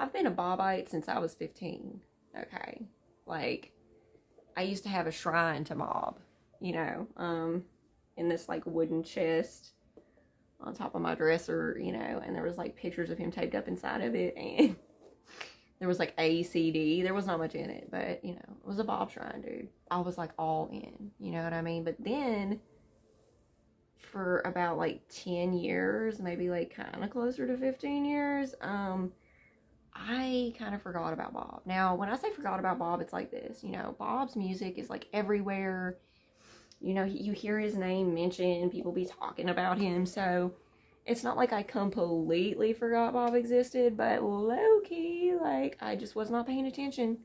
I've been a Bobite since I was 15. Okay. Like, I used to have a shrine to Bob, in this like wooden chest on top of my dresser, and there was like pictures of him taped up inside of it, and there was like ACD. There was not much in it, but it was a Bob shrine, dude. I was like all in, you know what I mean? But then for about like 10 years, maybe like kind of closer to 15 years, I kind of forgot about Bob. Now, when I say forgot about Bob, it's like this, Bob's music is like everywhere. You hear his name mentioned, people be talking about him, so it's not like I completely forgot Bob existed, but low-key, like, I just was not paying attention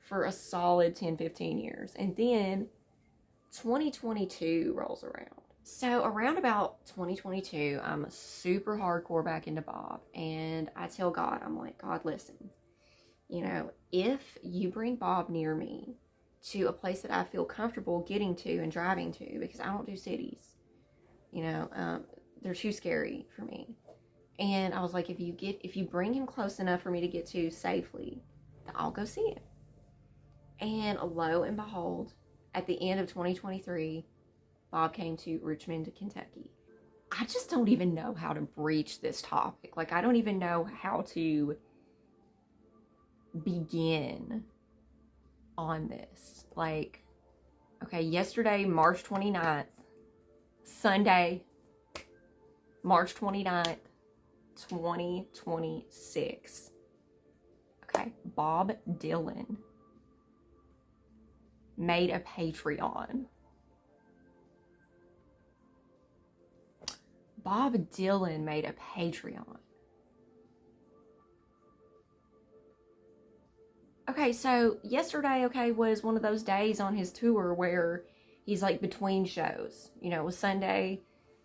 for a solid 10, 15 years. And then 2022 rolls around. So around about 2022, I'm super hardcore back into Bob, and I tell God, I'm like, God, listen, if you bring Bob near me to a place that I feel comfortable getting to and driving to, because I don't do cities, they're too scary for me. And I was like, if you bring him close enough for me to get to safely, then I'll go see him. And lo and behold, at the end of 2023, Bob came to Richmond, Kentucky. I just don't even know how to breach this topic. Like, I don't even know how to begin on this. Like, okay, yesterday, March 29th, Sunday, March 29th, 2026. Okay, Bob Dylan made a Patreon. Bob Dylan made a Patreon. Okay, so yesterday, was one of those days on his tour where he's like between shows. It was Sunday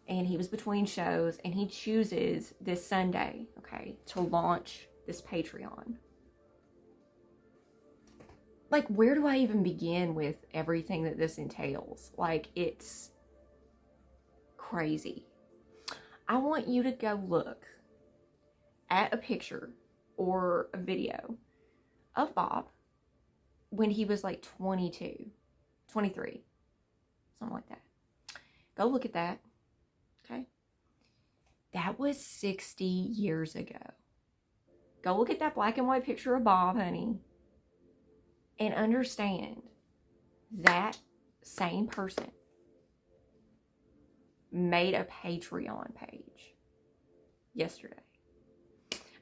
and he was between shows, and he chooses this Sunday, to launch this Patreon. Like, where do I even begin with everything that this entails? Like, it's crazy. I want you to go look at a picture or a video of Bob when he was like 22, 23, something like that. Go look at that, okay? That was 60 years ago. Go look at that black and white picture of Bob, honey, and understand that same person made a Patreon page yesterday.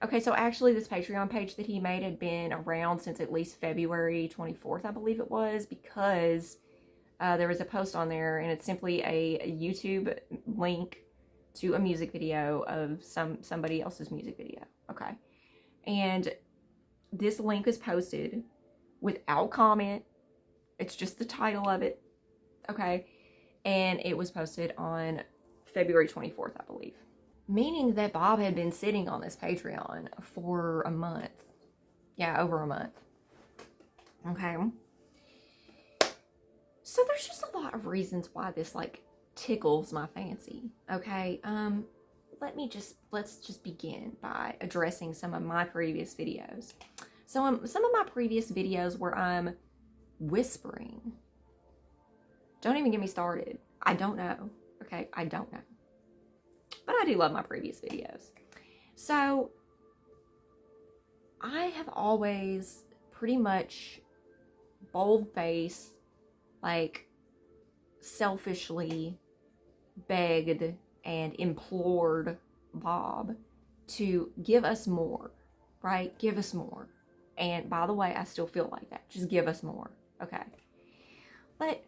Okay, so actually this Patreon page that he made had been around since at least February 24th, I believe it was, because there was a post on there, and it's simply a YouTube link to a music video of somebody else's music video, okay? And this link was posted without comment. It's just the title of it, okay? And it was posted on February 24th, I believe. Meaning that Bob had been sitting on this Patreon for a month. Yeah, over a month. Okay. So there's just a lot of reasons why this like tickles my fancy. Okay. Let's just begin by addressing some of my previous videos. So some of my previous videos where I'm whispering. Don't even get me started. I don't know. Okay, I don't know. But I do love my previous videos. So I have always pretty much bold-faced, like selfishly begged and implored Bob to give us more, right? Give us more. And by the way, I still feel like that. Just give us more, okay? But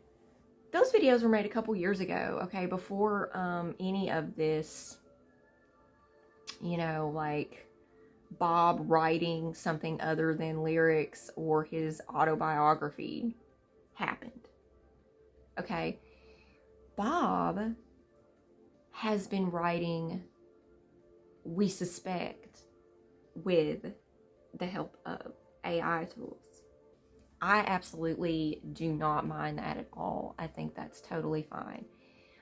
those videos were made a couple years ago, okay, before any of this, like Bob writing something other than lyrics or his autobiography happened, okay? Bob has been writing, we suspect, with the help of AI tools. I absolutely do not mind that at all. I think that's totally fine.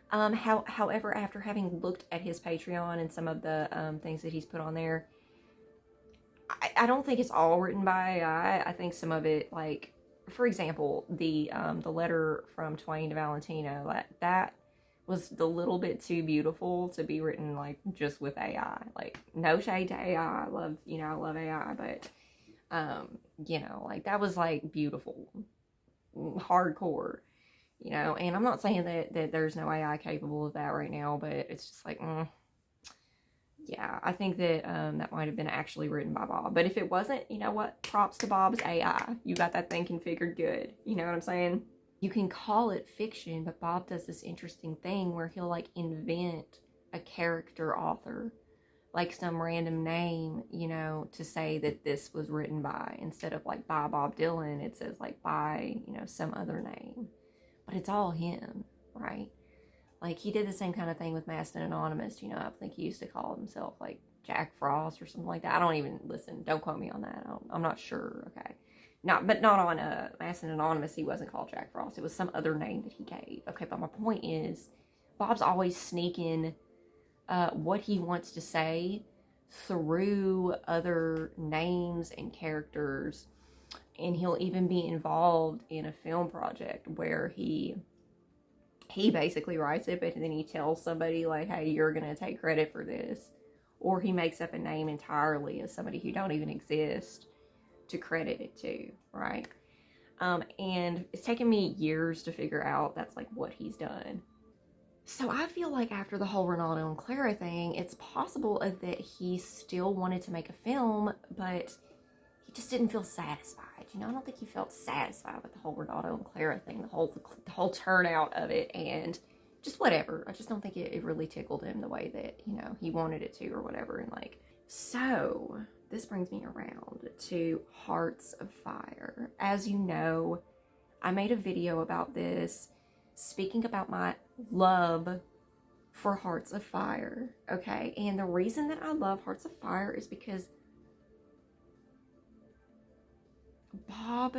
However, after having looked at his Patreon and some of the things that he's put on there, I don't think it's all written by AI. I think some of it, like, for example, the letter from Twain to Valentino, that was a little bit too beautiful to be written like just with AI. Like, no shade to AI. I love, I love AI, but like that was like beautiful, hardcore, and I'm not saying that there's no AI capable of that right now, but it's just like, yeah, I think that that might have been actually written by Bob. But if it wasn't, you know what? Props to Bob's AI. You got that thing configured good. You know what I'm saying? You can call it fiction, but Bob does this interesting thing where he'll like invent a character author, like some random name, to say that this was written by. Instead of like by Bob Dylan, it says like by, some other name. But it's all him, right? Like, he did the same kind of thing with Masked and Anonymous. I think he used to call himself, like, Jack Frost or something like that. I don't even, listen, don't quote me on that. I'm not sure, okay? But not on Masked and Anonymous, he wasn't called Jack Frost. It was some other name that he gave. Okay, but my point is, Bob's always sneaking what he wants to say through other names and characters. And he'll even be involved in a film project where he basically writes it, but then he tells somebody like, hey, you're going to take credit for this. Or he makes up a name entirely as somebody who don't even exist to credit it to, right? And it's taken me years to figure out that's like what he's done. So I feel like after the whole Ronaldo and Clara thing, it's possible that he still wanted to make a film, but he just didn't feel satisfied. I don't think he felt satisfied with the whole Ronaldo and Clara thing, the whole turnout of it, and just whatever. I just don't think it really tickled him the way that, he wanted it to or whatever. And like, so this brings me around to Hearts of Fire. As you know, I made a video about this, speaking about my love for Hearts of Fire, okay? And the reason that I love Hearts of Fire is because Bob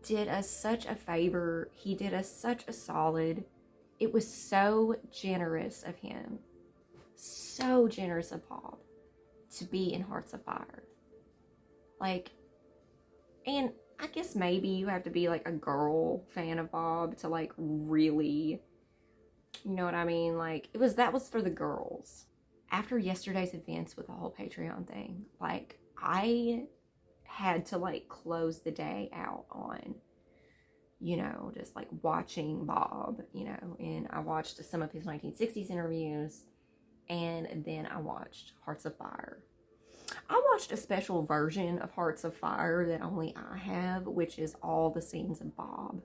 did us such a favor. He did us such a solid. It was so generous of him. So generous of Bob to be in Hearts of Fire. Like, and I guess maybe you have to be like a girl fan of Bob to like really, you know what I mean? Like, that was for the girls. After yesterday's events with the whole Patreon thing, like, I had to like close the day out on, just like watching Bob, and I watched some of his 1960s interviews, and then I watched Hearts of Fire. I watched a special version of Hearts of Fire that only I have, which is all the scenes of Bob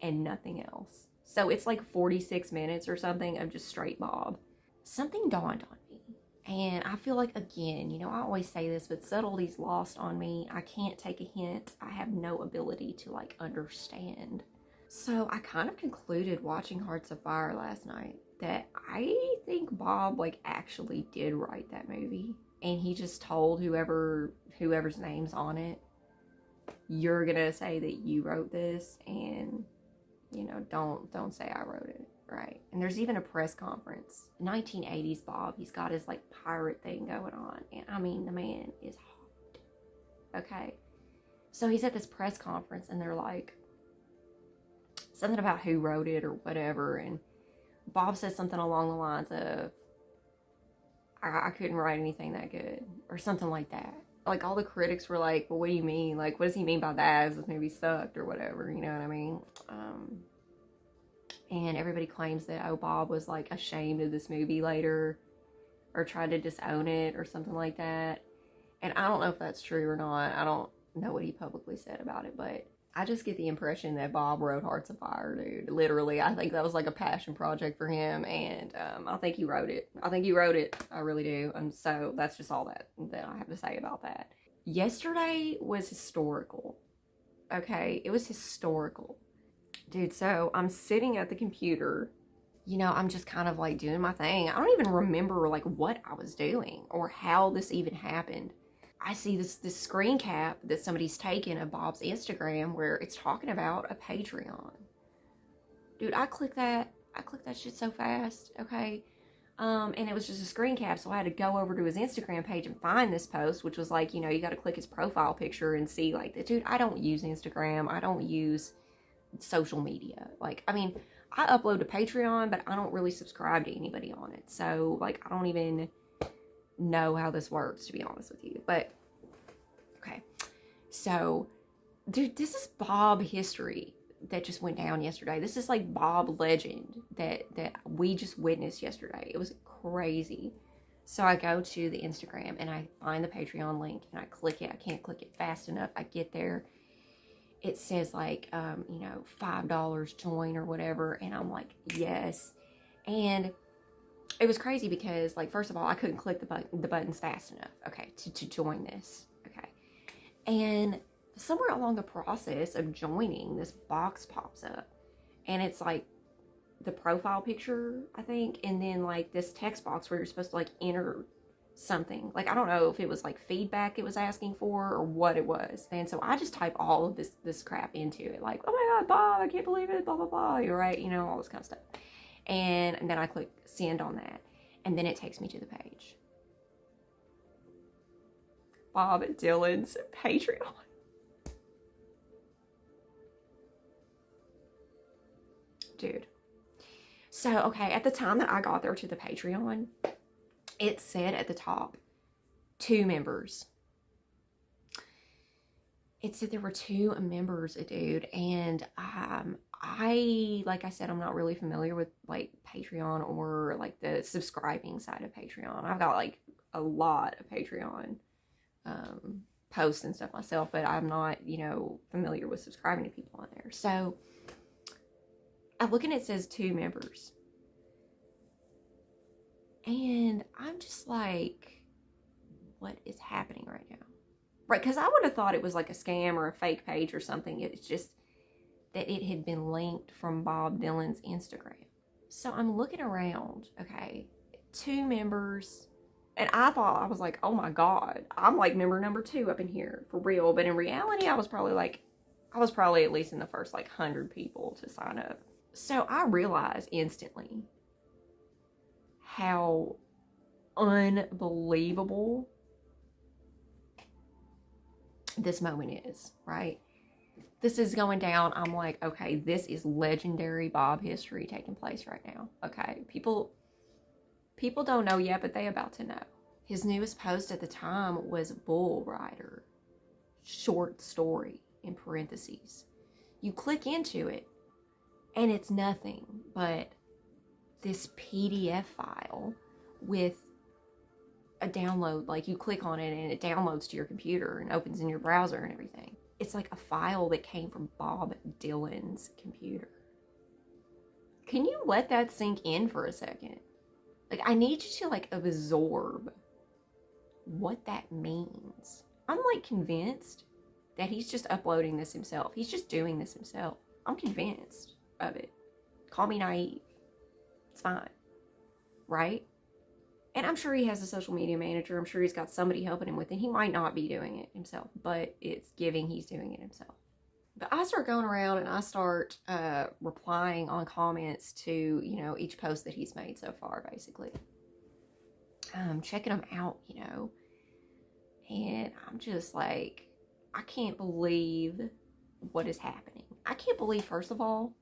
and nothing else. So it's like 46 minutes or something of just straight Bob. Something dawned on me. And I feel like, again, I always say this, but subtlety's lost on me. I can't take a hint. I have no ability to, like, understand. So I kind of concluded watching Hearts of Fire last night that I think Bob, like, actually did write that movie. And he just told whoever's name's on it, you're gonna say that you wrote this, and, don't say I wrote it. Right. And there's even a press conference. 1980s Bob, he's got his like pirate thing going on. And I mean, the man is hot. Okay. So he's at this press conference and they're like, something about who wrote it or whatever. And Bob says something along the lines of, I couldn't write anything that good or something like that. Like, all the critics were like, well, what do you mean? Like, what does he mean by that? Is this movie sucked or whatever? You know what I mean? And everybody claims that, oh, Bob was like ashamed of this movie later or tried to disown it or something like that. And I don't know if that's true or not. I don't know what he publicly said about it, but I just get the impression that Bob wrote Hearts of Fire, dude. Literally, I think that was like a passion project for him, and I think he wrote it. I really do. And so that's just all that I have to say about that. Yesterday was historical. Okay, it was historical. Dude, so I'm sitting at the computer, I'm just kind of like doing my thing. I don't even remember like what I was doing or how this even happened. I see this screen cap that somebody's taken of Bob's Instagram where it's talking about a Patreon. Dude, I click that shit so fast, okay? And it was just a screen cap, so I had to go over to his Instagram page and find this post, which was like, you know, you got to click his profile picture and see, like, the dude, I don't use Instagram. I don't use social media. Like, I mean, I upload to Patreon, but I don't really subscribe to anybody on it. So, like, I don't even know how this works, to be honest with you. But, okay. So, dude, this is Bob history that just went down yesterday. This is like Bob legend that we just witnessed yesterday. It was crazy. So I go to the Instagram and I find the Patreon link and I click it. I can't click it fast enough. I get there. It says like, you know, $5 join or whatever. And I'm like, yes. And it was crazy because, like, first of all, I couldn't click the buttons fast enough. Okay. To join this. Okay. And somewhere along the process of joining, this box pops up and it's like the profile picture, I think, and then like this text box where you're supposed to like enter something. Like, I don't know if it was like feedback it was asking for or what it was. And so I just type all of this crap into it, like, oh my God, Bob, I can't believe it, blah blah blah, you're right, you know, all this kind of stuff. And then I click send on that, and then it takes me to the page. Bob Dylan's Patreon. Dude. So, okay, at the time that I got there to the Patreon, it said at the top, 2 members. It said there were 2 members, dude. And like I said, I'm not really familiar with like Patreon or like the subscribing side of Patreon. I've got like a lot of Patreon posts and stuff myself, but I'm not, you know, familiar with subscribing to people on there. So I look and it says 2 members. And I'm just like, what is happening right now? Right, because I would have thought it was like a scam or a fake page or something. It's just that it had been linked from Bob Dylan's Instagram. So I'm looking around, okay, 2 members. And I thought, I was like, oh my God, I'm like member number 2 up in here for real. But in reality, I was probably at least in the first like 100 people to sign up. So I realized instantly how unbelievable this moment is, right? This is going down. I'm like, okay, this is legendary Bob history taking place right now. Okay, people don't know yet, but they about to know. His newest post at the time was Bull Rider, short story in parentheses. You click into it, and it's nothing but this PDF file with a download. Like, you click on it and it downloads to your computer and opens in your browser and everything. It's like a file that came from Bob Dylan's computer. Can you let that sink in for a second? Like, I need you to like absorb what that means. I'm like convinced that he's just uploading this himself. He's just doing this himself. I'm convinced of it. Call me naive. It's fine. Right? And I'm sure he has a social media manager. I'm sure he's got somebody helping him with it. He might not be doing it himself, but it's giving he's doing it himself. But I start going around and I start replying on comments to, you know, each post that he's made so far, basically. Checking them out, you know. And I'm just like, I can't believe what is happening. I can't believe, first of all,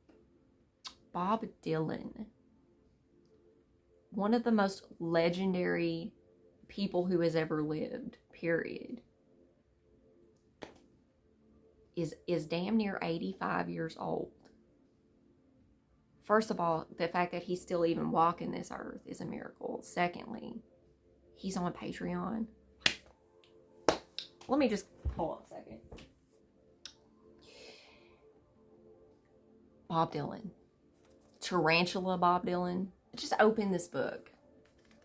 Bob Dylan, one of the most legendary people who has ever lived, period, is damn near 85 years old. First of all, the fact that he's still even walking this earth is a miracle. Secondly, he's on Patreon. Let me just hold on a second. Bob Dylan. Tarantula Bob Dylan. Just open this book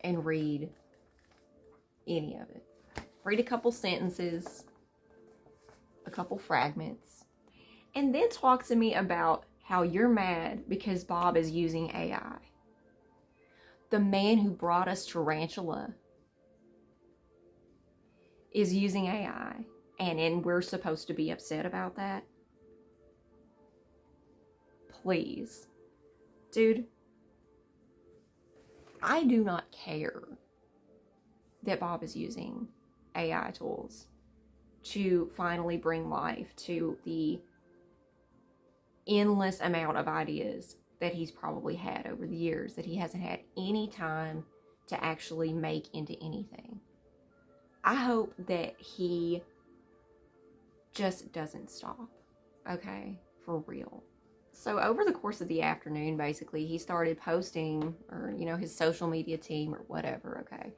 and read any of it. Read a couple sentences, a couple fragments, and then talk to me about how you're mad because Bob is using AI. The man who brought us Tarantula is using AI, and we're supposed to be upset about that? Please. Dude, I do not care that Bob is using AI tools to finally bring life to the endless amount of ideas that he's probably had over the years that he hasn't had any time to actually make into anything. I hope that he just doesn't stop, okay? For real. So over the course of the afternoon, basically, he started posting, or, you know, his social media team or whatever, okay,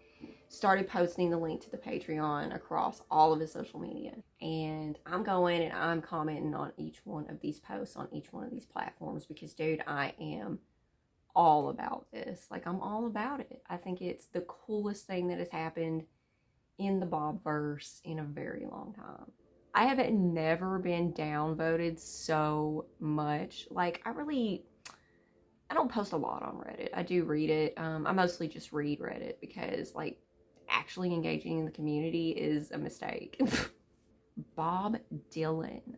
started posting the link to the Patreon across all of his social media. And I'm going and I'm commenting on each one of these posts on each one of these platforms because, dude, I am all about this. Like, I'm all about it. I think it's the coolest thing that has happened in the Bobverse in a very long time. I have never been downvoted so much. Like, I don't post a lot on Reddit. I do read it. I mostly just read Reddit because, like, actually engaging in the community is a mistake. Bob Dylan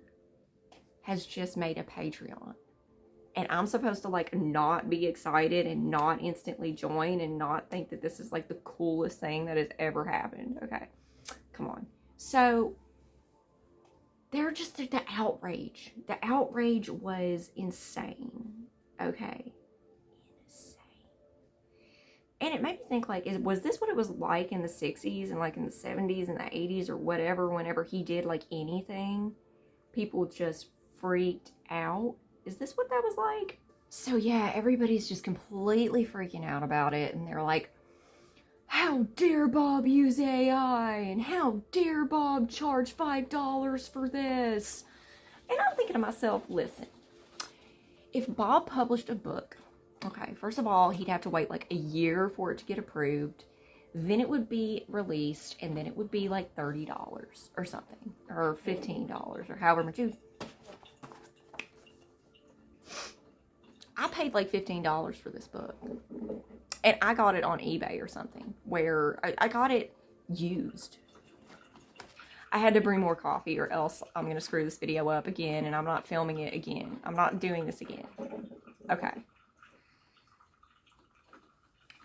has just made a Patreon. And I'm supposed to, like, not be excited and not instantly join and not think that this is, like, the coolest thing that has ever happened. Okay, come on. So they're just, the outrage. The outrage was insane. Okay. Insane. And it made me think, like, was this what it was like in the 60s and, like, in the 70s and the 80s or whatever, whenever he did, like, anything? People just freaked out. Is this what that was like? So yeah, everybody's just completely freaking out about it. And they're like, how dare Bob use AI? And how dare Bob charge $5 for this? And I'm thinking to myself, listen, if Bob published a book, okay, first of all, he'd have to wait like a year for it to get approved. Then it would be released, and then it would be like $30 or something, or $15, or however much you... I paid like $15 for this book. And I got it on eBay or something, where I got it used. I had to bring more coffee or else I'm going to screw this video up again and I'm not filming it again. I'm not doing this again. Okay.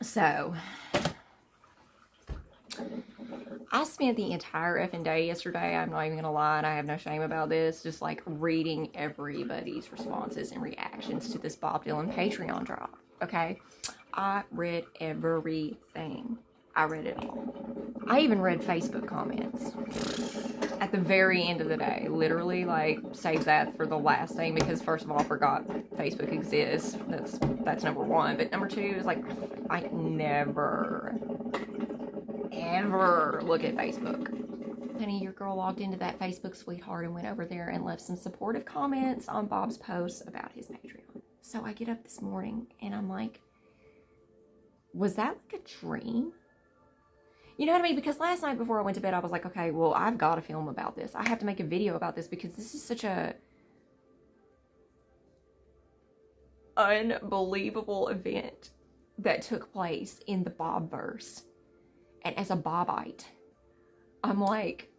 So, I spent the entire effing day yesterday, I'm not even going to lie, and I have no shame about this, just like reading everybody's responses and reactions to this Bob Dylan Patreon drop. Okay? I read everything. I read it all. I even read Facebook comments at the very end of the day. Literally, like, save that for the last thing because, first of all, I forgot Facebook exists. That's number one. But number two is, like, I never, ever look at Facebook. Honey, your girl logged into that Facebook sweetheart and went over there and left some supportive comments on Bob's posts about his Patreon. So I get up this morning and I'm like, was that like a dream? You know what I mean? Because last night before I went to bed, I was like, okay, well, I've got to film about this. I have to make a video about this because this is such a unbelievable event that took place in the Bobverse. And as a Bobite, I'm like,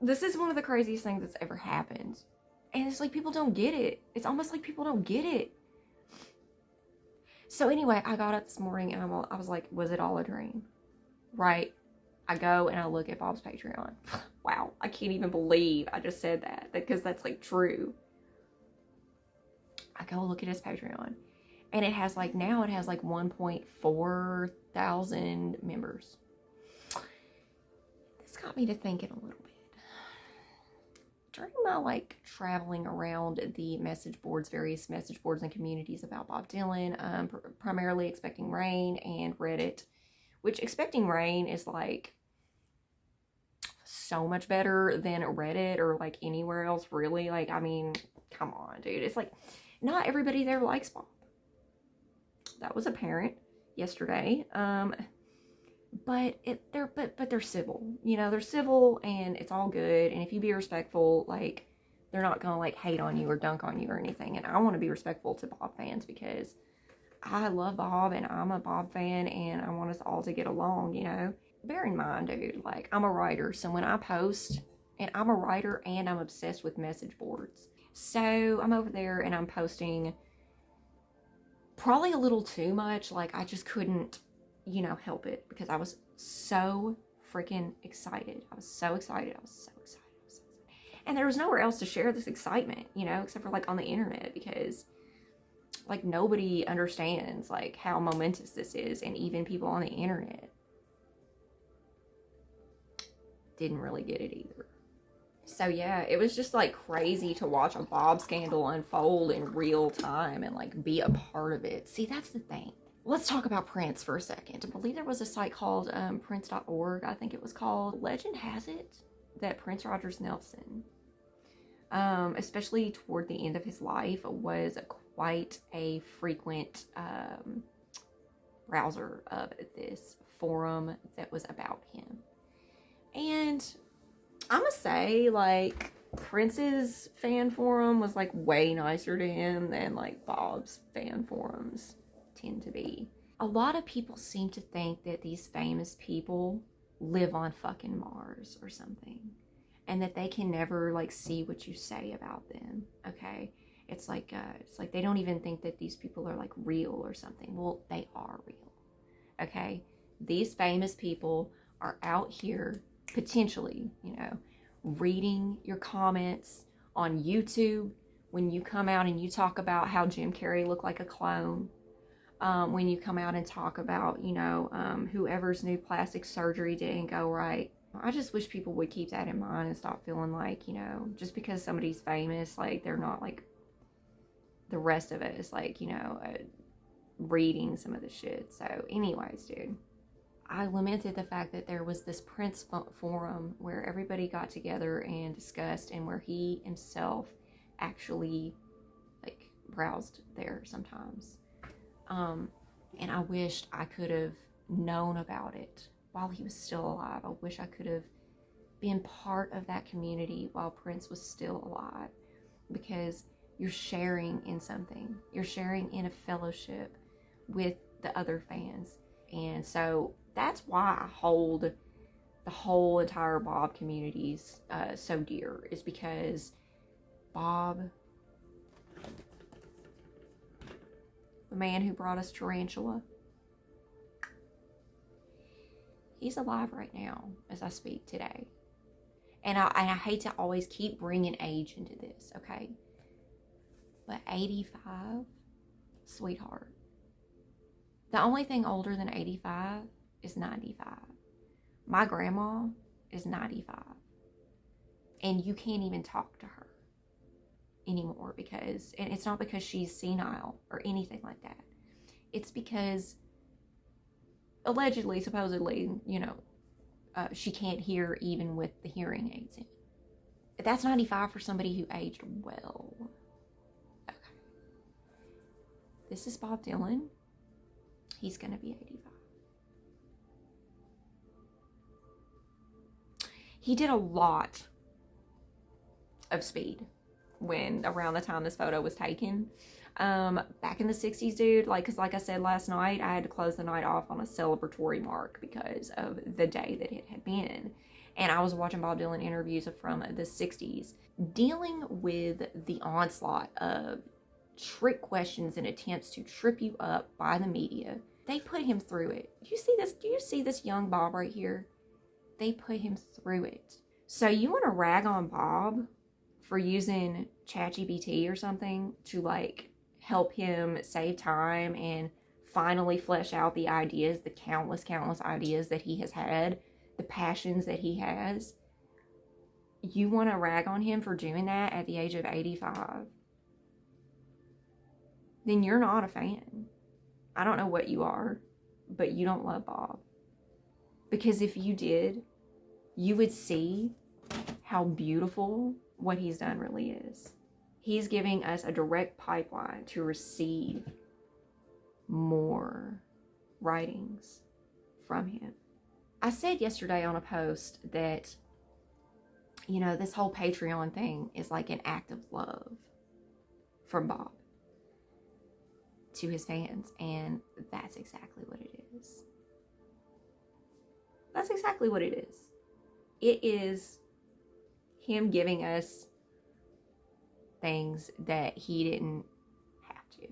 this is one of the craziest things that's ever happened. And it's like, people don't get it. It's almost like people don't get it. So anyway, I got up this morning and I was like, was it all a dream? Right? I go and I look at Bob's Patreon. Wow, I can't even believe I just said that because that's like true. I go look at his Patreon and it has like, now it has like 1.4 thousand members. This got me to thinking a little bit. During my like traveling around the message boards, various message boards and communities about Bob Dylan, primarily Expecting Rain and Reddit, which Expecting Rain is like so much better than Reddit or like anywhere else really. Like, I mean, come on, dude. It's like not everybody there likes Bob. That was apparent yesterday. But they're civil, you know, they're civil and it's all good. And if you be respectful, like, they're not gonna like hate on you or dunk on you or anything. And I want to be respectful to Bob fans because I love Bob and I'm a Bob fan and I want us all to get along, you know. Bear in mind, dude, like, I'm a writer, so when I post, and I'm a writer and I'm obsessed with message boards. So I'm over there and I'm posting Probably a little too much. Like, I just couldn't, you know, help it because I was so freaking excited. I was so excited. I was so excited. I was so excited. And there was nowhere else to share this excitement, you know, except for like on the internet, because like nobody understands like how momentous this is. And even people on the internet didn't really get it either. So yeah, it was just like crazy to watch a Bob scandal unfold in real time and like be a part of it. See, that's the thing. Let's talk about Prince for a second. I believe there was a site called Prince.org, I think it was called. Legend has it that Prince Rogers Nelson, especially toward the end of his life, was quite a frequent browser of this forum that was about him. And I'm gonna say, like, Prince's fan forum was like way nicer to him than like Bob's fan forums tend to be. A lot of people seem to think that these famous people live on fucking Mars or something, and that they can never like see what you say about them. Okay, it's like they don't even think that these people are like real or something. Well, they are real. Okay, these famous people are out here potentially, you know, reading your comments on YouTube when you come out and you talk about how Jim Carrey looked like a clone. When you come out and talk about, you know, whoever's new plastic surgery didn't go right. I just wish people would keep that in mind and stop feeling like, you know, just because somebody's famous, like they're not like the rest of us, like, you know, reading some of the shit. So anyways, dude, I lamented the fact that there was this Prince forum where everybody got together and discussed, and where he himself actually like browsed there sometimes. And I wished I could have known about it while he was still alive. I wish I could have been part of that community while Prince was still alive, because you're sharing in something. You're sharing in a fellowship with the other fans. And so that's why I hold the whole entire Bob communities so dear, is because Bob, the man who brought us Tarantula, he's alive right now as I speak today. And I hate to always keep bringing age into this, okay? But 85, sweetheart. The only thing older than 85 is 95. My grandma is 95. And you can't even talk to her anymore, because, and it's not because she's senile or anything like that. It's because allegedly, supposedly, you know, she can't hear even with the hearing aids in. That's 95 for somebody who aged well. Okay. This is Bob Dylan. He's going to be 85. He did a lot of speed when around the time this photo was taken. Back in the 60s, dude, like, because like I said last night, I had to close the night off on a celebratory mark because of the day that it had been. And I was watching Bob Dylan interviews from the 60s, dealing with the onslaught of trick questions and attempts to trip you up by the media. They put him through it. Do you see this? Do you see this young Bob right here? They put him through it. So you want to rag on Bob for using ChatGPT or something to like help him save time and finally flesh out the ideas, the countless ideas that he has had, the passions that he has. You want to rag on him for doing that at the age of 85? Then you're not a fan. I don't know what you are, but you don't love Bob. Because if you did, you would see how beautiful what he's done really is. He's giving us a direct pipeline to receive more writings from him. I said yesterday on a post that, you know, this whole Patreon thing is like an act of love from Bob to his fans, and that's exactly what it is. That's exactly what it is. It is him giving us things that he didn't have to.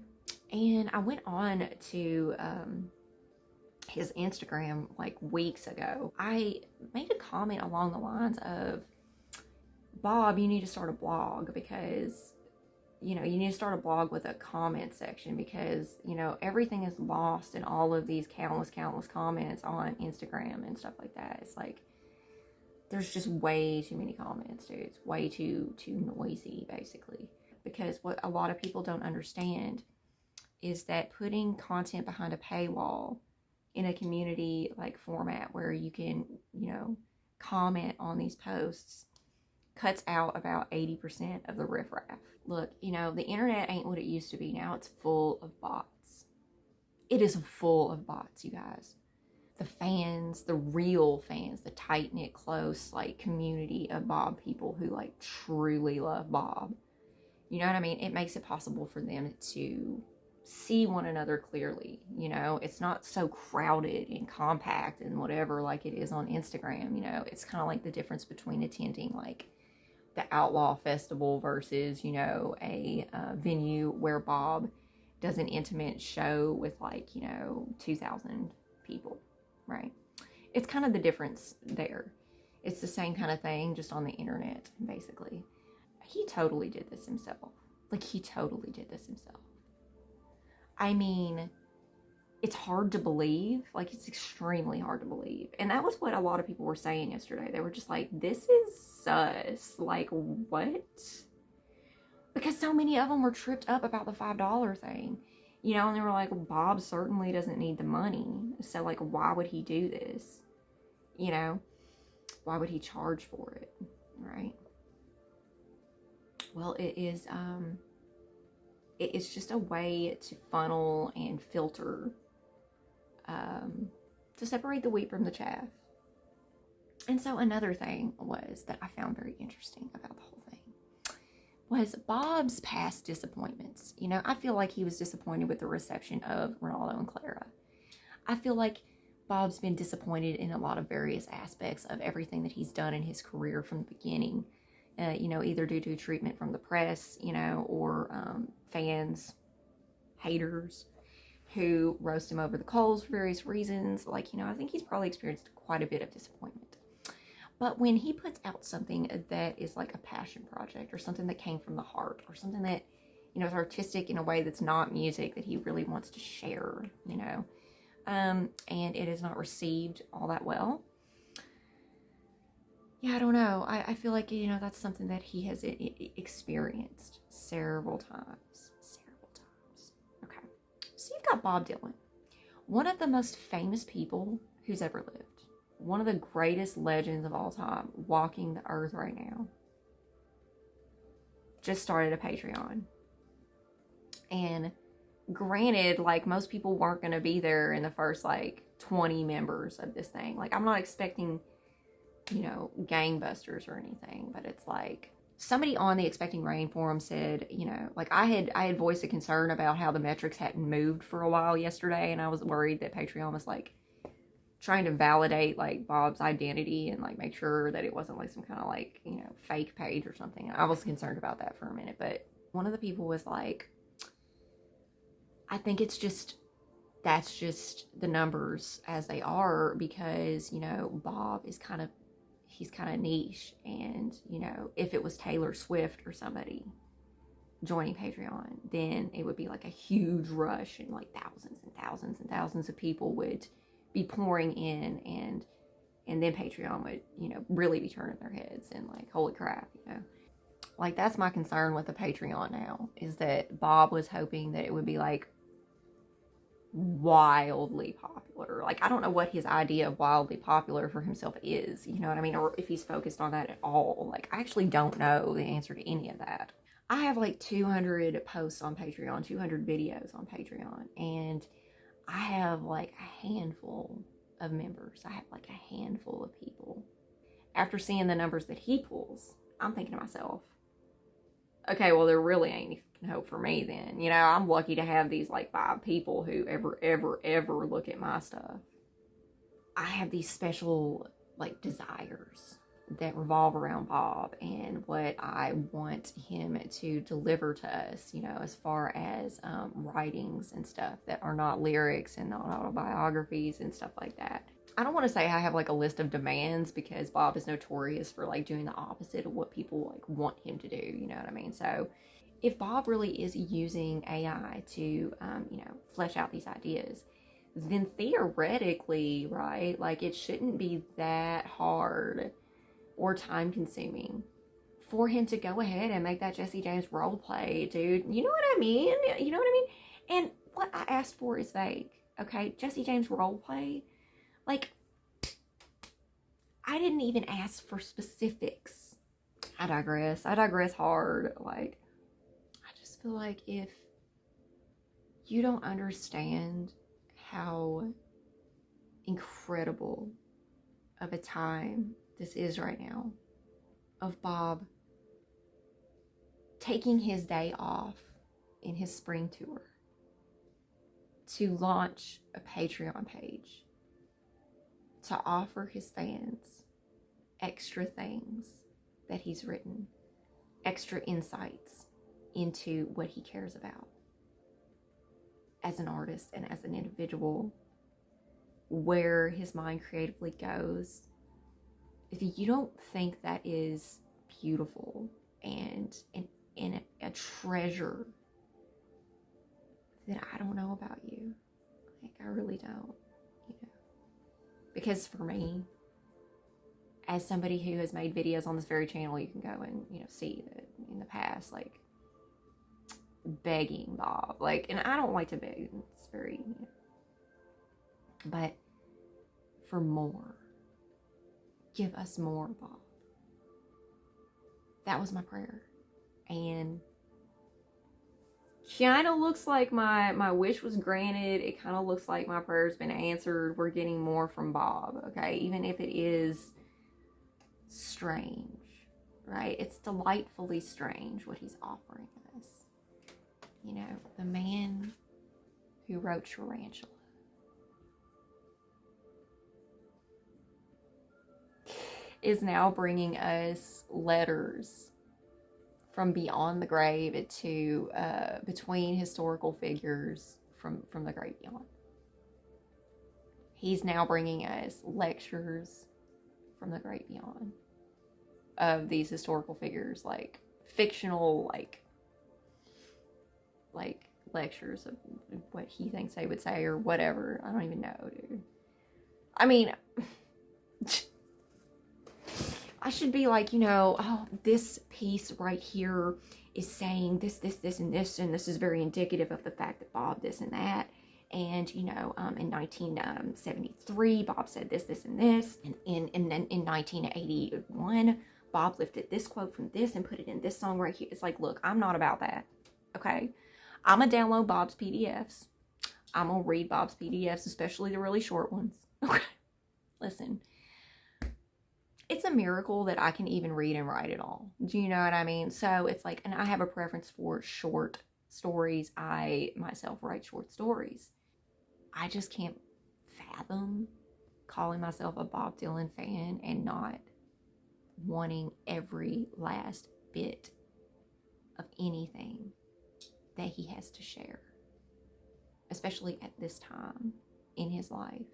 And I went on to his Instagram like weeks ago. I made a comment along the lines of, Bob, you need to start a blog because, you know, you need to start a blog with a comment section because, you know, everything is lost in all of these countless comments on Instagram and stuff like that. It's like, there's just way too many comments, dude. It's way too noisy, basically. Because what a lot of people don't understand is that putting content behind a paywall in a community like format where you can, you know, comment on these posts cuts out about 80% of the riffraff. Look, you know, the internet ain't what it used to be. Now it's full of bots. It is full of bots, you guys. The fans, the real fans, the tight-knit, close, like, community of Bob people who, like, truly love Bob. You know what I mean? It makes it possible for them to see one another clearly. You know, it's not so crowded and compact and whatever like it is on Instagram. You know, it's kind of like the difference between attending, like, the Outlaw Festival versus, you know, a venue where Bob does an intimate show with, like, you know, 2,000 people. Right? It's kind of the difference there. It's the same kind of thing, just on the internet, basically. He totally did this himself. Like, he totally did this himself. I mean, it's hard to believe. Like, it's extremely hard to believe. And that was what a lot of people were saying yesterday. They were just like, this is sus. Like, what? Because so many of them were tripped up about the $5 thing. You know, and they were like, well, Bob certainly doesn't need the money. So, like, why would he do this? You know, why would he charge for it? Right? Well, it's just a way to funnel and filter, to separate the wheat from the chaff. And so another thing was that I found very interesting about the whole thing was Bob's past disappointments. You know, I feel like he was disappointed with the reception of Ronaldo and Clara. I feel like Bob's been disappointed in a lot of various aspects of everything that he's done in his career from the beginning. You know, either due to treatment from the press, you know, or fans, haters, who roast him over the coals for various reasons. Like, you know, I think he's probably experienced quite a bit of disappointment. But when he puts out something that is like a passion project or something that came from the heart or something that, you know, is artistic in a way that's not music that he really wants to share, you know, and it is not received all that well. Yeah, I don't know. I feel like, you know, that's something that he has experienced several times. Okay. So you've got Bob Dylan, one of the most famous people who's ever lived. One of the greatest legends of all time walking the earth right now. Just started a Patreon. And granted, like, most people weren't going to be there in the first, like, 20 members of this thing. Like, I'm not expecting, you know, gangbusters or anything, but it's like, somebody on the Expecting Rain forum said, you know, like, I had voiced a concern about how the metrics hadn't moved for a while yesterday, and I was worried that Patreon was, like, trying to validate, like, Bob's identity and, like, make sure that it wasn't, like, some kind of, like, you know, fake page or something. I was concerned about that for a minute, but one of the people was like, I think it's just, that's just the numbers as they are because, you know, Bob is kind of, he's kind of niche, and, you know, if it was Taylor Swift or somebody joining Patreon, then it would be, like, a huge rush, and, like, thousands and thousands and thousands of people would be pouring in, and then Patreon would, you know, really be turning their heads and like, holy crap, you know. Like, that's my concern with the Patreon now, is that Bob was hoping that it would be like wildly popular. Like, I don't know what his idea of wildly popular for himself is, you know what I mean, or if he's focused on that at all. Like, I actually don't know the answer to any of that. I have like 200 posts on Patreon, 200 videos on Patreon, and I have like a handful of members. I have like a handful of people. After seeing the numbers that he pulls, I'm thinking to myself, okay, well, there really ain't any fucking hope for me then. You know, I'm lucky to have these like 5 people who ever look at my stuff. I have these special like desires that revolve around Bob and what I want him to deliver to us, you know, as far as writings and stuff that are not lyrics and not autobiographies and stuff like that. I don't want to say I have like a list of demands, because Bob is notorious for like doing the opposite of what people like want him to do, you know what I mean? So if Bob really is using AI to, you know, flesh out these ideas, then theoretically, right, like it shouldn't be that hard or time consuming for him to go ahead and make that Jesse James role play, dude. You know what I mean? You know what I mean? And what I asked for is vague, okay? Jesse James role play, like, I didn't even ask for specifics. I digress hard. Like, I just feel like if you don't understand how incredible of a time this is right now, of Bob taking his day off in his spring tour to launch a Patreon page to offer his fans extra things that he's written, extra insights into what he cares about as an artist and as an individual, where his mind creatively goes. If you don't think that is beautiful and a treasure, then I don't know about you. Like, I really don't, you know. Because for me, as somebody who has made videos on this very channel, you can go and, you know, see that in the past, like, begging Bob, like, and I don't like to beg, it's very, you know, but for more, give us more, Bob. That was my prayer. And kind of looks like my wish was granted. It kind of looks like my prayer's been answered. We're getting more from Bob, okay? Even if it is strange, right? It's delightfully strange what he's offering us. You know, the man who wrote Tarantula is now bringing us letters from beyond the grave to between historical figures from the great beyond. He's now bringing us lectures from the great beyond of these historical figures, like fictional, like lectures of what he thinks they would say or whatever. I don't even know, dude. I mean, I should be like, you know, oh, this piece right here is saying this, and this, and this is very indicative of the fact that Bob this and that. And, you know, in 1973, Bob said this, and this. And in 1981, Bob lifted this quote from this and put it in this song right here. It's like, look, I'm not about that, okay? I'm going to download Bob's PDFs. I'm going to read Bob's PDFs, especially the really short ones. Okay, listen. It's a miracle that I can even read and write it all. Do you know what I mean? So it's like, and I have a preference for short stories. I myself write short stories. I just can't fathom calling myself a Bob Dylan fan and not wanting every last bit of anything that he has to share, especially at this time in his life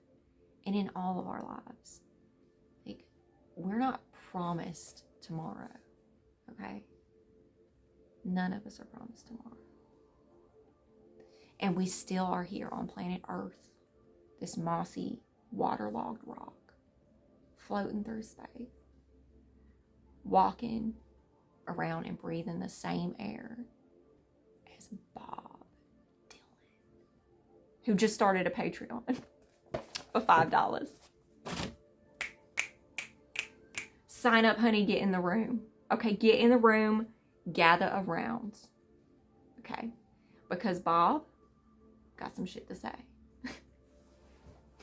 and in all of our lives. Like, we're not promised tomorrow, okay? None of us are promised tomorrow. And we still are here on planet Earth, this mossy, waterlogged rock, floating through space, walking around and breathing the same air as Bob Dylan, who just started a Patreon for $5. Sign up, honey, get in the room. Okay, get in the room, gather around. Okay, because Bob got some shit to say.